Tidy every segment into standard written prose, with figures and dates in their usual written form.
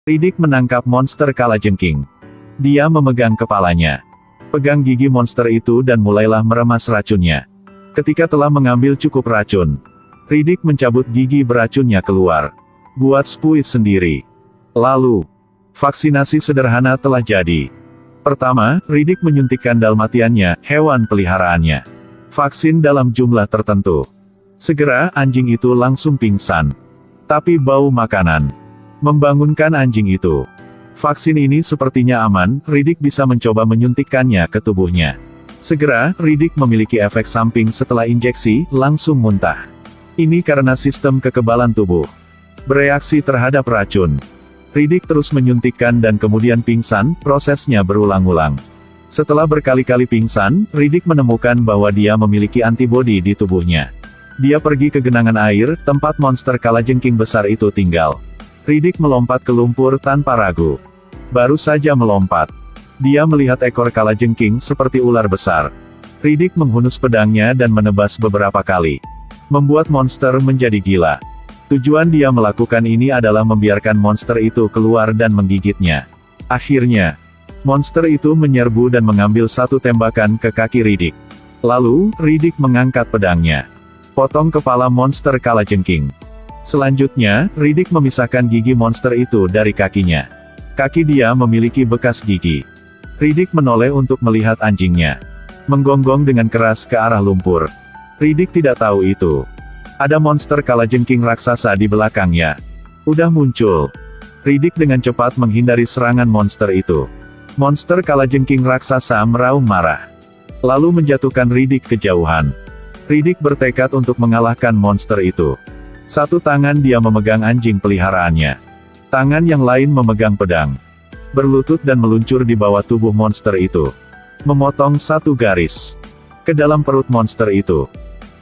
Riddick menangkap monster kalajengking. Dia memegang kepalanya. Pegang gigi monster itu dan mulailah meremas racunnya. Ketika telah mengambil cukup racun, Riddick mencabut gigi beracunnya keluar. Buat spuit sendiri. Lalu, vaksinasi sederhana telah jadi. Pertama, Riddick menyuntikkan dalmatiannya, hewan peliharaannya. Vaksin dalam jumlah tertentu. Segera, anjing itu langsung pingsan. Tapi bau makanan membangunkan anjing itu. Vaksin ini sepertinya aman, Riddick bisa mencoba menyuntikkannya ke tubuhnya. Segera, Riddick memiliki efek samping setelah injeksi, langsung muntah. Ini karena sistem kekebalan tubuh bereaksi terhadap racun. Riddick terus menyuntikkan dan kemudian pingsan, prosesnya berulang-ulang. Setelah berkali-kali pingsan, Riddick menemukan bahwa dia memiliki antibodi di tubuhnya. Dia pergi ke genangan air, tempat monster kalajengking besar itu tinggal. Riddick melompat ke lumpur tanpa ragu. Baru saja melompat, dia melihat ekor kalajengking seperti ular besar. Riddick menghunus pedangnya dan menebas beberapa kali, membuat monster menjadi gila. Tujuan dia melakukan ini adalah membiarkan monster itu keluar dan menggigitnya. Akhirnya, monster itu menyerbu dan mengambil satu tembakan ke kaki Riddick. Lalu, Riddick mengangkat pedangnya, potong kepala monster kalajengking. Selanjutnya, Riddick memisahkan gigi monster itu dari kakinya. Kaki dia memiliki bekas gigi. Riddick menoleh untuk melihat anjingnya, menggonggong dengan keras ke arah lumpur. Riddick tidak tahu itu. Ada monster kalajengking raksasa di belakangnya. Udah muncul. Riddick dengan cepat menghindari serangan monster itu. Monster kalajengking raksasa meraung marah, lalu menjatuhkan Riddick ke jauhan. Riddick bertekad untuk mengalahkan monster itu. Satu tangan dia memegang anjing peliharaannya. Tangan yang lain memegang pedang. Berlutut dan meluncur di bawah tubuh monster itu. Memotong satu garis ke dalam perut monster itu.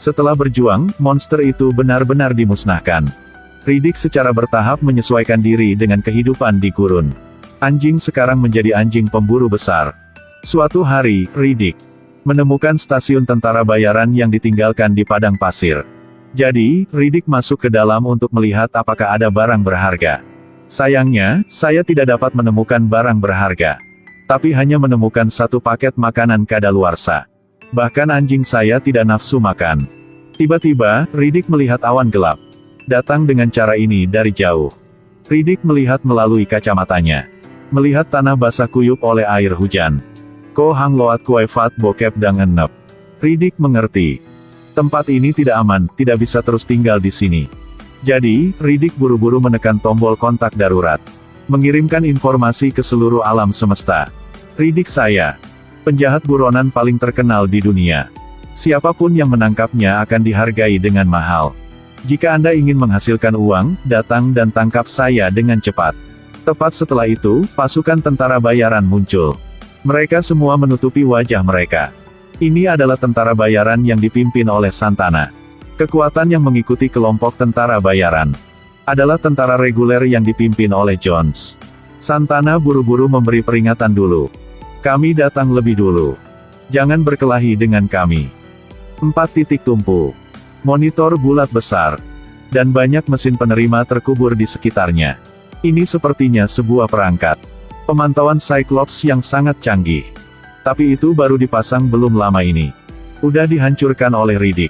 Setelah berjuang, monster itu benar-benar dimusnahkan. Riddick secara bertahap menyesuaikan diri dengan kehidupan di gurun. Anjing sekarang menjadi anjing pemburu besar. Suatu hari, Riddick menemukan stasiun tentara bayaran yang ditinggalkan di padang pasir. Jadi, Riddick masuk ke dalam untuk melihat apakah ada barang berharga. Sayangnya, saya tidak dapat menemukan barang berharga. Tapi hanya menemukan satu paket makanan kadaluarsa. Bahkan anjing saya tidak nafsu makan. Tiba-tiba, Riddick melihat awan gelap datang dengan cara ini dari jauh. Riddick melihat melalui kacamatanya. Melihat tanah basah kuyup oleh air hujan. Ko hang loat kue fat bokep dang enep. Riddick mengerti. Tempat ini tidak aman, tidak bisa terus tinggal di sini. Jadi, Riddick buru-buru menekan tombol kontak darurat. Mengirimkan informasi ke seluruh alam semesta. Riddick saya, penjahat buronan paling terkenal di dunia. Siapapun yang menangkapnya akan dihargai dengan mahal. Jika Anda ingin menghasilkan uang, datang dan tangkap saya dengan cepat. Tepat setelah itu, pasukan tentara bayaran muncul. Mereka semua menutupi wajah mereka. Ini adalah tentara bayaran yang dipimpin oleh Santana. Kekuatan yang mengikuti kelompok tentara bayaran adalah tentara reguler yang dipimpin oleh Jones. Santana buru-buru memberi peringatan dulu. Kami datang lebih dulu. Jangan berkelahi dengan kami. 4 titik tumpu. Monitor bulat besar. Dan banyak mesin penerima terkubur di sekitarnya. Ini sepertinya sebuah perangkat pemantauan Cyclops yang sangat canggih. Tapi itu baru dipasang belum lama ini. Udah dihancurkan oleh Riddick.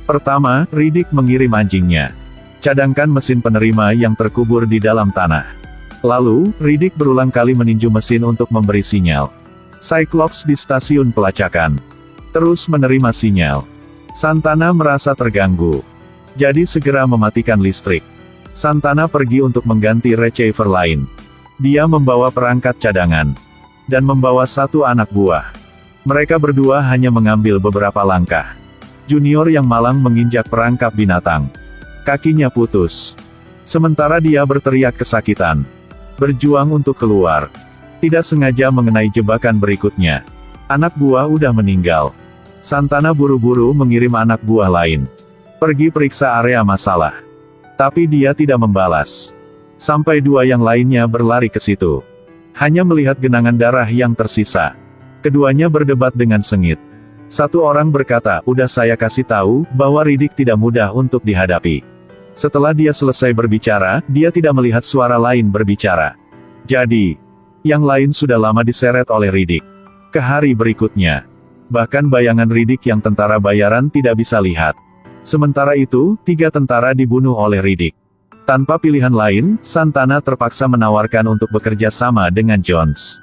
Pertama, Riddick mengirim anjingnya. Cadangkan mesin penerima yang terkubur di dalam tanah. Lalu, Riddick berulang kali meninju mesin untuk memberi sinyal. Cyclops di stasiun pelacakan terus menerima sinyal. Santana merasa terganggu. Jadi segera mematikan listrik. Santana pergi untuk mengganti receiver lain. Dia membawa perangkat cadangan. Dan membawa satu anak buah. Mereka berdua hanya mengambil beberapa langkah. Junior yang malang menginjak perangkap binatang. Kakinya putus. Sementara dia berteriak kesakitan. Berjuang untuk keluar. Tidak sengaja mengenai jebakan berikutnya. Anak buah udah meninggal. Santana buru-buru mengirim anak buah lain. Pergi periksa area masalah. Tapi dia tidak membalas. Sampai 2 yang lainnya berlari ke situ. Hanya melihat genangan darah yang tersisa. Keduanya berdebat dengan sengit. Satu orang berkata, udah saya kasih tahu, bahwa Riddick tidak mudah untuk dihadapi. Setelah dia selesai berbicara, dia tidak melihat suara lain berbicara. Jadi, yang lain sudah lama diseret oleh Riddick. Ke hari berikutnya, bahkan bayangan Riddick yang tentara bayaran tidak bisa lihat. Sementara itu, 3 tentara dibunuh oleh Riddick. Tanpa pilihan lain, Santana terpaksa menawarkan untuk bekerja sama dengan Jones.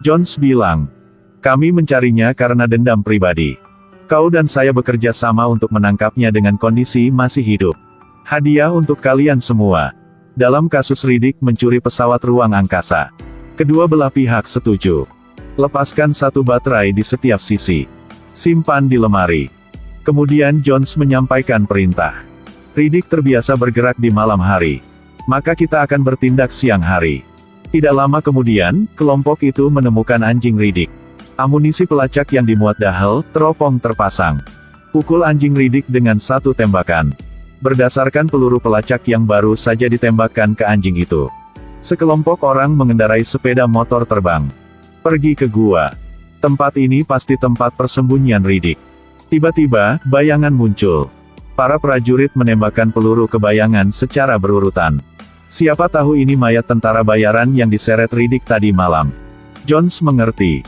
Jones bilang, "Kami mencarinya karena dendam pribadi. Kau dan saya bekerja sama untuk menangkapnya dengan kondisi masih hidup. Hadiah untuk kalian semua." Dalam kasus Riddick mencuri pesawat ruang angkasa, kedua belah pihak setuju. Lepaskan 1 baterai di setiap sisi. Simpan di lemari. Kemudian Jones menyampaikan perintah. Riddick terbiasa bergerak di malam hari. Maka kita akan bertindak siang hari. Tidak lama kemudian, kelompok itu menemukan anjing Riddick. Amunisi pelacak yang dimuat Dahel, teropong terpasang. Pukul anjing Riddick dengan 1 tembakan. Berdasarkan peluru pelacak yang baru saja ditembakkan ke anjing itu. Sekelompok orang mengendarai sepeda motor terbang. Pergi ke gua. Tempat ini pasti tempat persembunyian Riddick. Tiba-tiba, bayangan muncul. Para prajurit menembakkan peluru ke bayangan secara berurutan. Siapa tahu ini mayat tentara bayaran yang diseret Riddick tadi malam. Jones mengerti.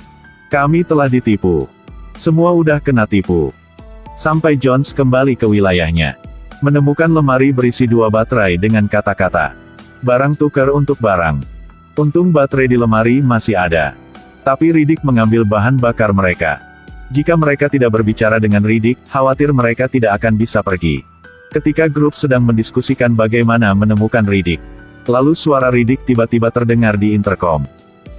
Kami telah ditipu. Semua udah kena tipu. Sampai Jones kembali ke wilayahnya. Menemukan lemari berisi 2 baterai dengan kata-kata. Barang tukar untuk barang. Untung baterai di lemari masih ada. Tapi Riddick mengambil bahan bakar mereka. Jika mereka tidak berbicara dengan Riddick, khawatir mereka tidak akan bisa pergi. Ketika grup sedang mendiskusikan bagaimana menemukan Riddick, lalu suara Riddick tiba-tiba terdengar di intercom.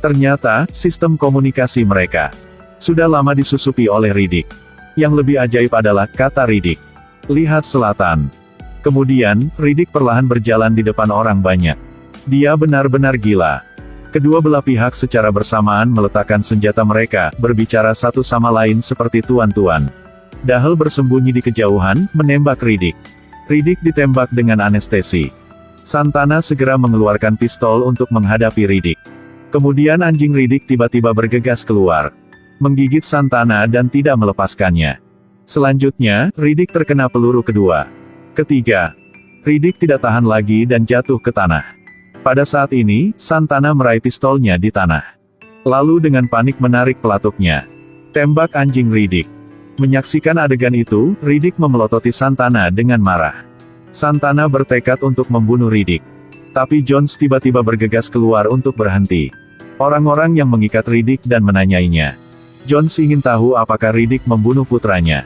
Ternyata, sistem komunikasi mereka sudah lama disusupi oleh Riddick. Yang lebih ajaib adalah kata Riddick. Lihat selatan. Kemudian, Riddick perlahan berjalan di depan orang banyak. Dia benar-benar gila. Kedua belah pihak secara bersamaan meletakkan senjata mereka, berbicara satu sama lain seperti tuan-tuan. Dahel bersembunyi di kejauhan, menembak Riddick. Riddick ditembak dengan anestesi. Santana segera mengeluarkan pistol untuk menghadapi Riddick. Kemudian anjing Riddick tiba-tiba bergegas keluar. Menggigit Santana dan tidak melepaskannya. Selanjutnya, Riddick terkena peluru kedua. Ketiga. Riddick tidak tahan lagi dan jatuh ke tanah. Pada saat ini, Santana meraih pistolnya di tanah. Lalu dengan panik menarik pelatuknya. Tembak anjing Riddick. Menyaksikan adegan itu, Riddick memelototi Santana dengan marah. Santana bertekad untuk membunuh Riddick. Tapi Jones tiba-tiba bergegas keluar untuk berhenti. Orang-orang yang mengikat Riddick dan menanyainya. Jones ingin tahu apakah Riddick membunuh putranya.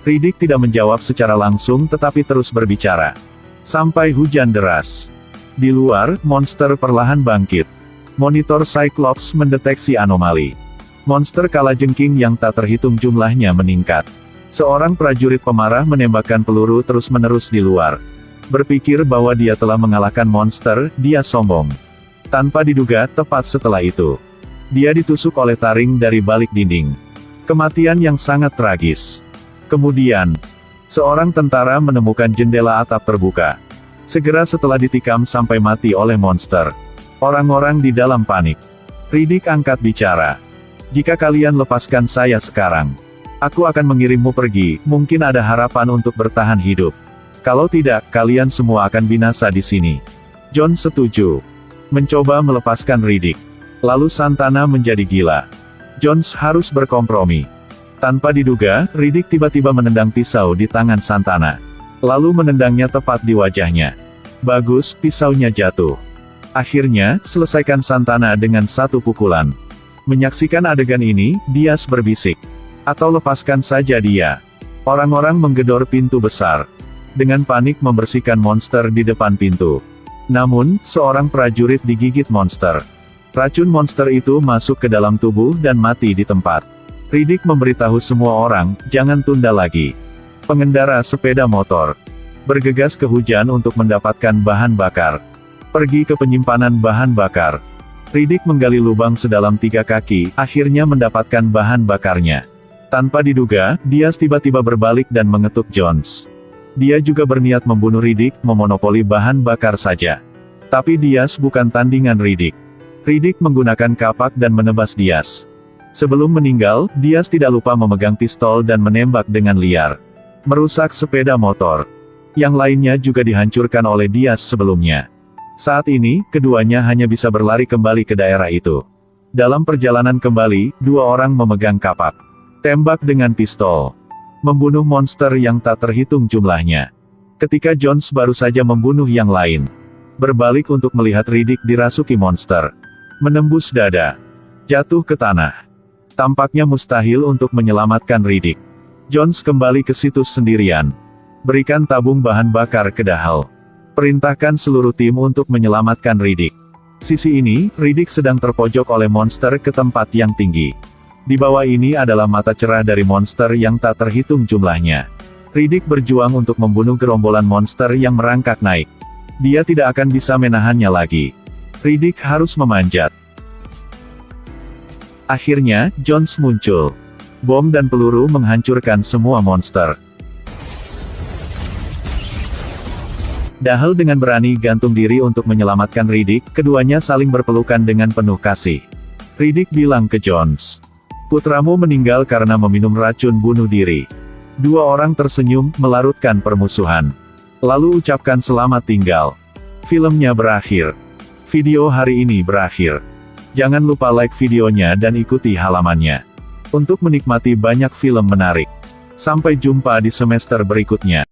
Riddick tidak menjawab secara langsung tetapi terus berbicara. Sampai hujan deras. Di luar, monster perlahan bangkit. Monitor Cyclops mendeteksi anomali. Monster kalajengking yang tak terhitung jumlahnya meningkat. Seorang prajurit pemarah menembakkan peluru terus-menerus di luar. Berpikir bahwa dia telah mengalahkan monster, dia sombong. Tanpa diduga, tepat setelah itu, dia ditusuk oleh taring dari balik dinding. Kematian yang sangat tragis. Kemudian, seorang tentara menemukan jendela atap terbuka. Segera setelah ditikam sampai mati oleh monster. Orang-orang di dalam panik. Riddick angkat bicara. Jika kalian lepaskan saya sekarang, aku akan mengirimmu pergi, mungkin ada harapan untuk bertahan hidup. Kalau tidak, kalian semua akan binasa di sini. John setuju. Mencoba melepaskan Riddick. Lalu Santana menjadi gila. Jones harus berkompromi. Tanpa diduga, Riddick tiba-tiba menendang pisau di tangan Santana. Lalu menendangnya tepat di wajahnya. Bagus, pisaunya jatuh. Akhirnya, selesaikan Santana dengan 1 pukulan. Menyaksikan adegan ini, Diaz berbisik. Atau lepaskan saja dia. Orang-orang menggedor pintu besar. Dengan panik membersihkan monster di depan pintu. Namun, seorang prajurit digigit monster. Racun monster itu masuk ke dalam tubuh dan mati di tempat. Riddick memberitahu semua orang, jangan tunda lagi. Pengendara sepeda motor bergegas ke hujan untuk mendapatkan bahan bakar. Pergi ke penyimpanan bahan bakar. Riddick menggali lubang sedalam 3 kaki, akhirnya mendapatkan bahan bakarnya. Tanpa diduga, Diaz tiba-tiba berbalik dan mengetuk Jones. Dia juga berniat membunuh Riddick, memonopoli bahan bakar saja. Tapi Diaz bukan tandingan Riddick. Riddick menggunakan kapak dan menebas Diaz. Sebelum meninggal, Diaz tidak lupa memegang pistol dan menembak dengan liar. Merusak sepeda motor. Yang lainnya juga dihancurkan oleh Diaz sebelumnya. Saat ini, keduanya hanya bisa berlari kembali ke daerah itu. Dalam perjalanan kembali, dua orang memegang kapak. Tembak dengan pistol. Membunuh monster yang tak terhitung jumlahnya. Ketika Jones baru saja membunuh yang lain. Berbalik untuk melihat Riddick dirasuki monster. Menembus dada. Jatuh ke tanah. Tampaknya mustahil untuk menyelamatkan Riddick. Jones kembali ke situs sendirian. Berikan tabung bahan bakar ke Dahel. Perintahkan seluruh tim untuk menyelamatkan Riddick. Sisi ini, Riddick sedang terpojok oleh monster ke tempat yang tinggi. Di bawah ini adalah mata cerah dari monster yang tak terhitung jumlahnya. Riddick berjuang untuk membunuh gerombolan monster yang merangkak naik. Dia tidak akan bisa menahannya lagi. Riddick harus memanjat. Akhirnya, Jones muncul. Bom dan peluru menghancurkan semua monster. Dahel dengan berani gantung diri untuk menyelamatkan Riddick, keduanya saling berpelukan dengan penuh kasih. Riddick bilang ke Jones, "Putramu meninggal karena meminum racun bunuh diri." Dua orang tersenyum, melarutkan permusuhan. Lalu ucapkan selamat tinggal. Filmnya berakhir. Video hari ini berakhir. Jangan lupa like videonya dan ikuti halamannya. Untuk menikmati banyak film menarik. Sampai jumpa di semester berikutnya.